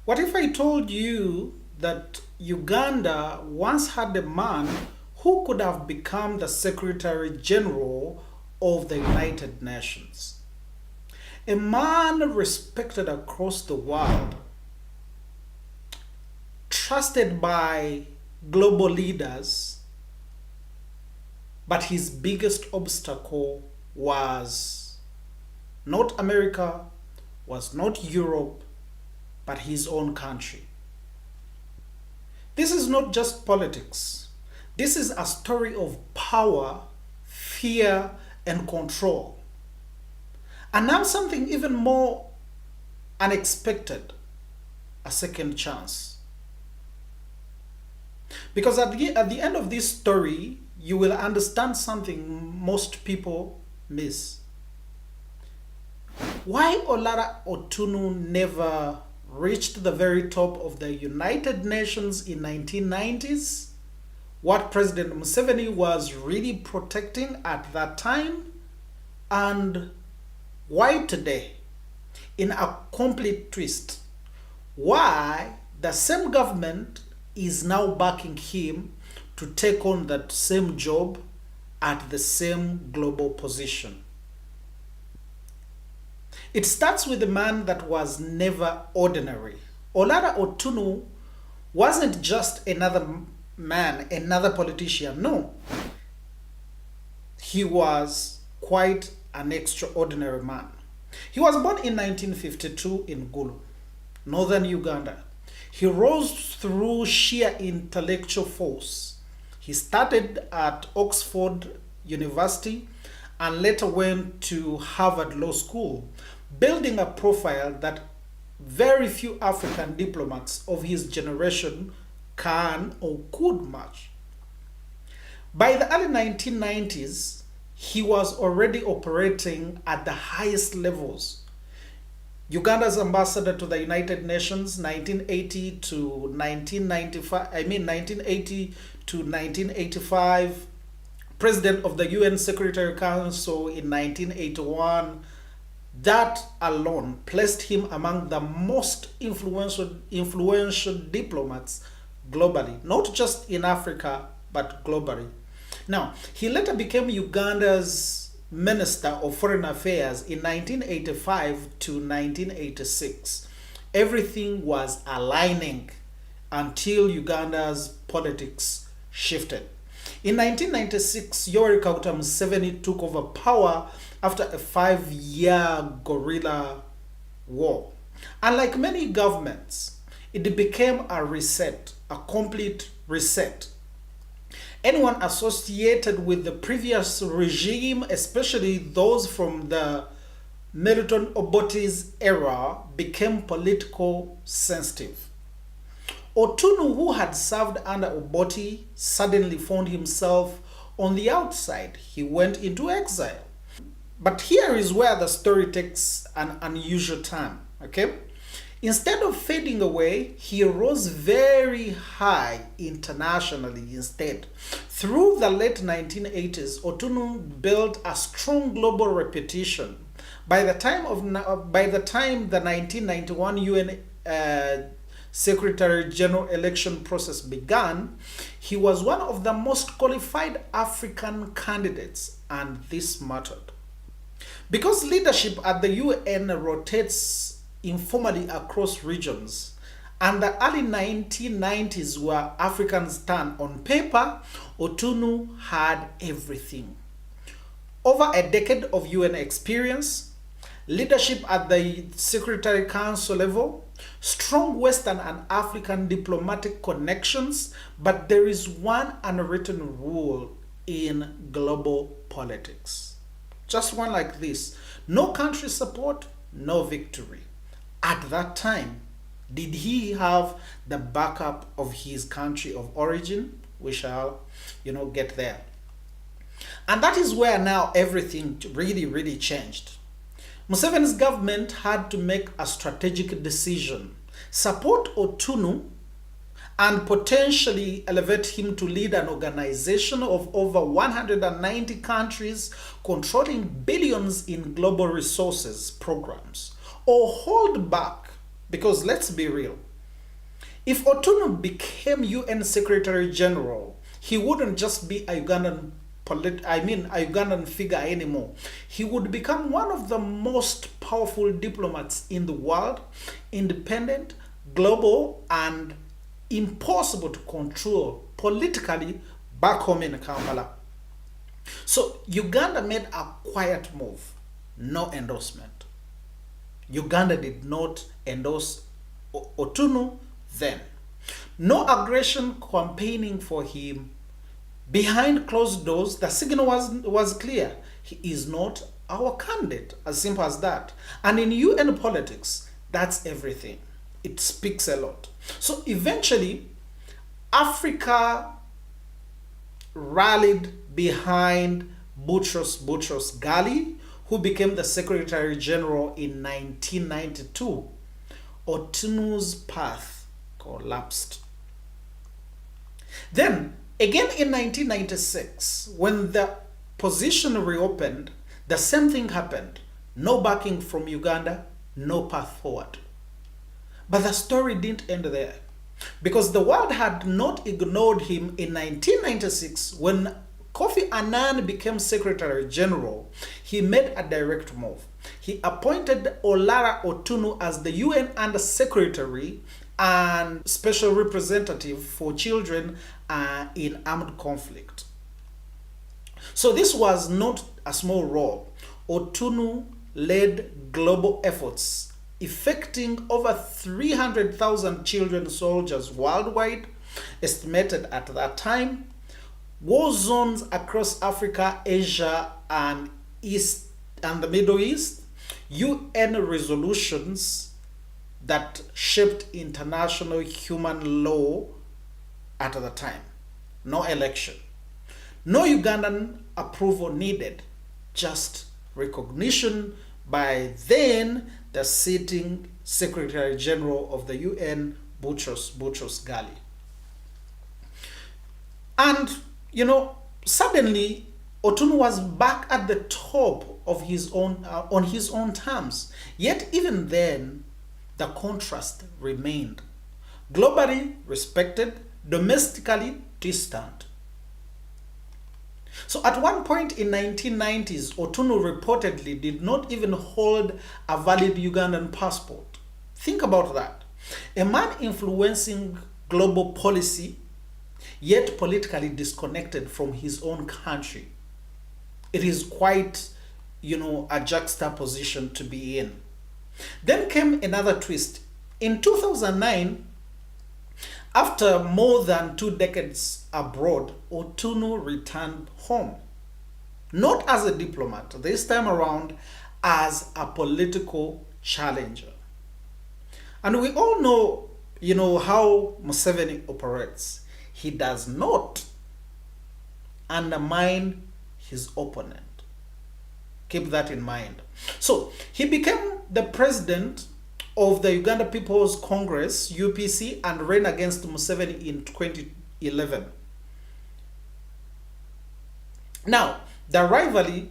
What if I told you that Uganda once had a man who could have become the Secretary General of the United Nations? A man respected across the world, trusted by global leaders, but his biggest obstacle was not America, was not Europe, but his own country. This is not just politics. This is a story of power, fear, and control. And now something even more unexpected, a second chance. Because at the end of this story, you will understand something most people miss. Why Olara OTUNU never reached the very top of the United Nations in 1990s, what President Museveni was really protecting at that time, and why today, in a complete twist, why the same government is now backing him to take on that same job at the same global position. It starts with a man that was never ordinary. Olara OTUNU wasn't just another man, another politician. No. He was quite an extraordinary man. He was born in 1952 in Gulu, northern Uganda. He rose through sheer intellectual force. He started at Oxford University and later went to Harvard Law School, building a profile that very few African diplomats of his generation can or could match. By the early 1990s, he was already operating at the highest levels. Uganda's ambassador to the United Nations 1980 to 1985, president of the UN Secretary Council in 1981. That alone placed him among the most influential diplomats globally, not just in Africa, but globally. Now, he later became Uganda's Minister of Foreign Affairs in 1985 to 1986. Everything was aligning until Uganda's politics shifted. In 1996, Yoweri Kaguta Museveni took over power after a 5-year guerrilla war. And like many governments, it became a reset, a complete reset. Anyone associated with the previous regime, especially those from the Milton Obote's era, became political sensitive. OTUNU, who had served under Obote, suddenly found himself on the outside. He went into exile. But here is where the story takes an unusual turn, okay? Instead of fading away, he rose very high internationally instead. Through the late 1980s, OTUNU built a strong global reputation. By the time the 1991 UN Secretary General election process began, he was one of the most qualified African candidates, and this mattered. Because leadership at the UN rotates informally across regions, and the early 1990s were Africa's turn on paper, OTUNU had everything. Over a decade of UN experience, leadership at the Secretary Council level, strong Western and African diplomatic connections, but there is one unwritten rule in global politics. Just one like this. No country support, no victory. At that time, did he have the backup of his country of origin? We shall, get there. And that is where now everything really changed. Museveni's government had to make a strategic decision. Support OTUNU and potentially elevate him to lead an organization of over 190 countries controlling billions in global resources programs, or hold back, because let's be real, If OTUNU became UN Secretary General, he wouldn't just be a Ugandan a Ugandan figure anymore. He would become one of the most powerful diplomats in the world, independent, global, and impossible to control politically back home in Kampala. So Uganda made a quiet move, no endorsement. Uganda did not endorse OTUNU then. No aggression campaigning for him. Behind closed doors, the signal was clear. He is not our candidate, as simple as that. And in UN politics, that's everything. It speaks a lot. So eventually, Africa rallied behind Boutros Ghali, who became the Secretary General in 1992. OTUNU's path collapsed. Then, again in 1996, when the position reopened, the same thing happened. No backing from Uganda, no path forward. But the story didn't end there, because the world had not ignored him in 1996 when Kofi Annan became Secretary General. He made a direct move. He appointed Olara OTUNU as the UN Under Secretary and Special Representative for Children in Armed Conflict. So this was not a small role. OTUNU led global efforts affecting over 300,000 children soldiers worldwide, estimated at that time. War zones across Africa, Asia, and the Middle East, UN resolutions that shaped international human law at the time. No election. No Ugandan approval needed, just recognition by then the sitting Secretary General of the UN, Boutros Ghali. And, suddenly OTUNU was back at the top of his own, on his own terms. Yet even then, the contrast remained. Globally respected, domestically distant. So at one point in 1990s, OTUNU reportedly did not even hold a valid Ugandan passport. Think about that. A man influencing global policy, yet politically disconnected from his own country. It is quite, a juxtaposition to be in. Then came another twist. In 2009, after more than 2 decades abroad, OTUNU returned home. Not as a diplomat, this time around as a political challenger. And we all know, how Museveni operates. He does not undermine his opponent. Keep that in mind. So he became the president of the Uganda People's Congress, UPC, and ran against Museveni in 2011. Now, the rivalry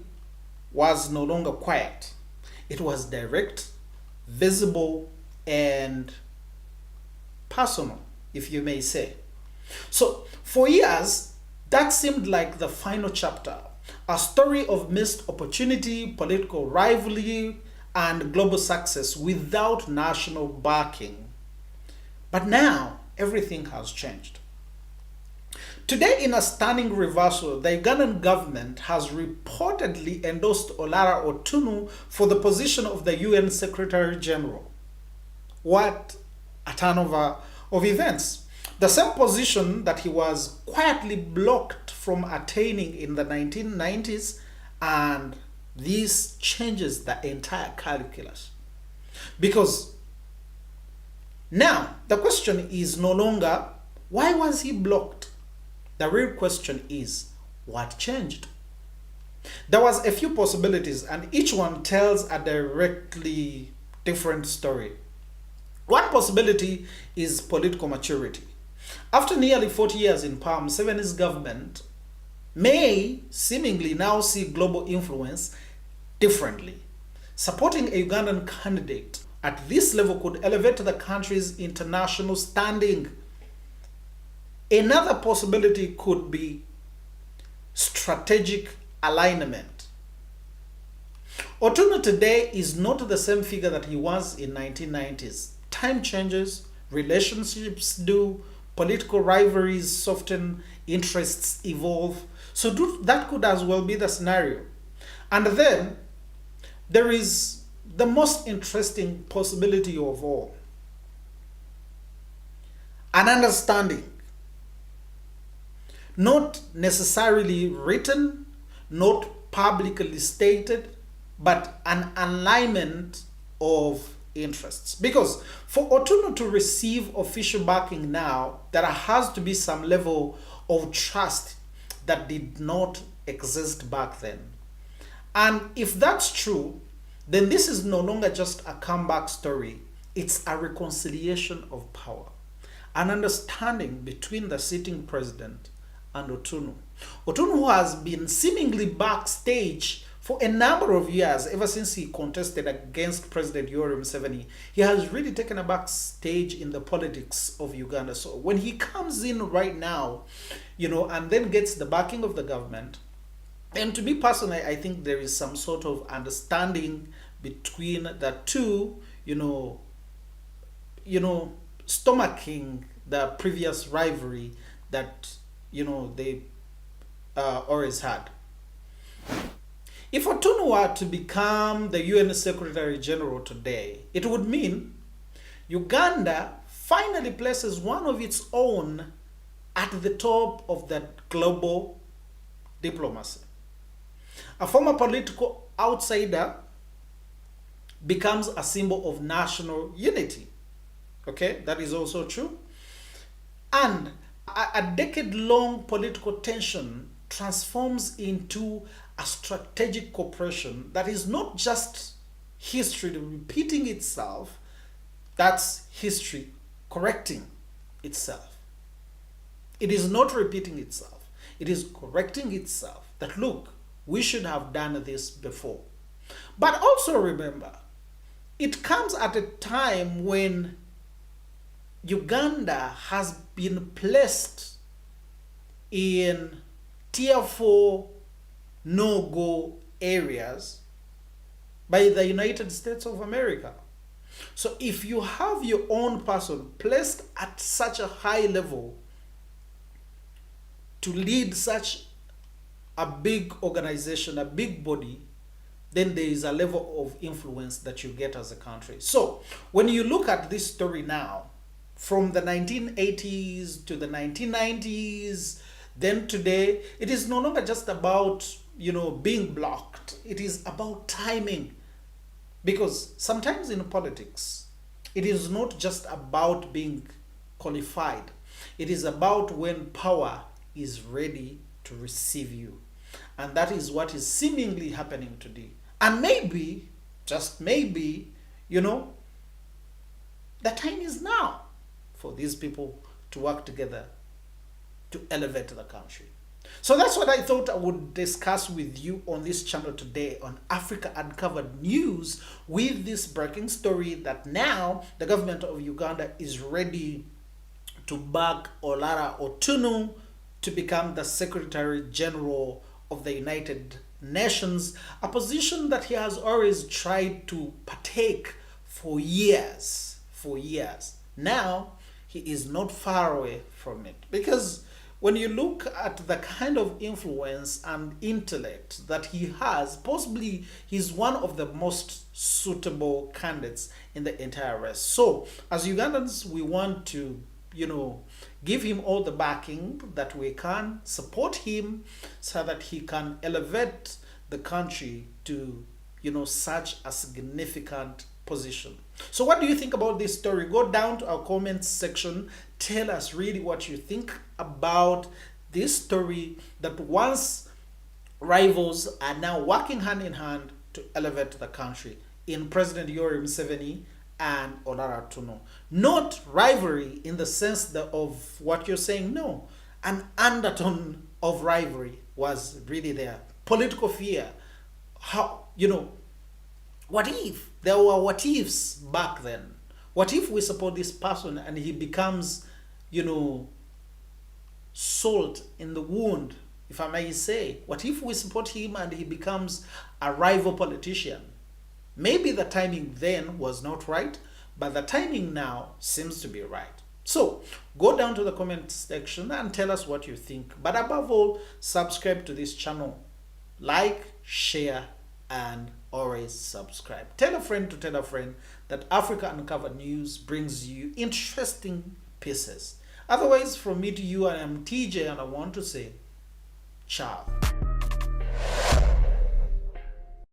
was no longer quiet. It was direct, visible, and personal, if you may say. So, for years, that seemed like the final chapter, a story of missed opportunity, political rivalry, and global success without national backing. But now, everything has changed. Today, in a stunning reversal, the Ugandan government has reportedly endorsed Olara OTUNU for the position of the UN Secretary General. What a turnover of events. The same position that he was quietly blocked from attaining in the 1990s, and this changes the entire calculus. Because now the question is no longer, why was he blocked? The real question is, what changed? There was a few possibilities, and each one tells a directly different story. One possibility is political maturity. After nearly 40 years in power, Museveni's government may seemingly now see global influence differently. Supporting a Ugandan candidate at this level could elevate the country's international standing. Another possibility could be strategic alignment. OTUNU today is not the same figure that he was in 1990s. Time changes, relationships do, political rivalries soften, interests evolve. So that could as well be the scenario. And then there is the most interesting possibility of all. An understanding, not necessarily written, not publicly stated, but an alignment of interests. Because for OTUNU to receive official backing now, there has to be some level of trust that did not exist back then. And if that's true, then this is no longer just a comeback story. It's a reconciliation of power, an understanding between the sitting president and OTUNU. OTUNU has been seemingly backstage for a number of years, ever since he contested against President Yoweri Museveni. He has really taken a backstage in the politics of Uganda. So when he comes in right now, and then gets the backing of the government, and to me personally, I think there is some sort of understanding between the two, stomaching the previous rivalry that, they always had. If OTUNU were to become the UN Secretary General today, it would mean Uganda finally places one of its own at the top of that global diplomacy. A former political outsider becomes a symbol of national unity. Okay, that is also true. And a decade-long political tension transforms into a strategic cooperation that is not just history repeating itself, that's history correcting itself. It is not repeating itself, it is correcting itself that, look, we should have done this before. But also remember, it comes at a time when Uganda has been placed in tier 4 no-go areas by the United States of America. So if you have your own person placed at such a high level to lead such a big organization, a big body, then there is a level of influence that you get as a country. So when you look at this story now, from the 1980s to the 1990s, then today, it is no longer just about, being blocked. It is about timing. Because sometimes in politics, it is not just about being qualified. It is about when power is ready to receive you. And that is what is seemingly happening today. And maybe, just maybe, the time is now for these people to work together to elevate the country. So that's what I thought I would discuss with you on this channel today on Africa Uncovered News, with this breaking story that now the government of Uganda is ready to back Olara OTUNU to become the Secretary General of the United Nations, a position that he has always tried to partake for years. Now, he is not far away from it, because when you look at the kind of influence and intellect that he has, possibly he's one of the most suitable candidates in the entire race. So as Ugandans, we want to, give him all the backing that we can, support him so that he can elevate the country to, such a significant position. So what do you think about this story? Go down to our comments section. Tell us really what you think about this story, that once rivals are now working hand in hand to elevate the country in President Yoweri Museveni and Olara OTUNU. Not rivalry in the sense of what you're saying, no. An undertone of rivalry was really there. Political fear. How, what if There were what ifs back then. What if we support this person and he becomes, salt in the wound, if I may say? What if we support him and he becomes a rival politician? Maybe the timing then was not right, but the timing now seems to be right. So go down to the comment section and tell us what you think. But above all, subscribe to this channel. Like, share, and always subscribe. Tell a friend to tell a friend that Africa Uncovered News brings you interesting pieces. Otherwise, from me to you, I am TJ and I want to say ciao.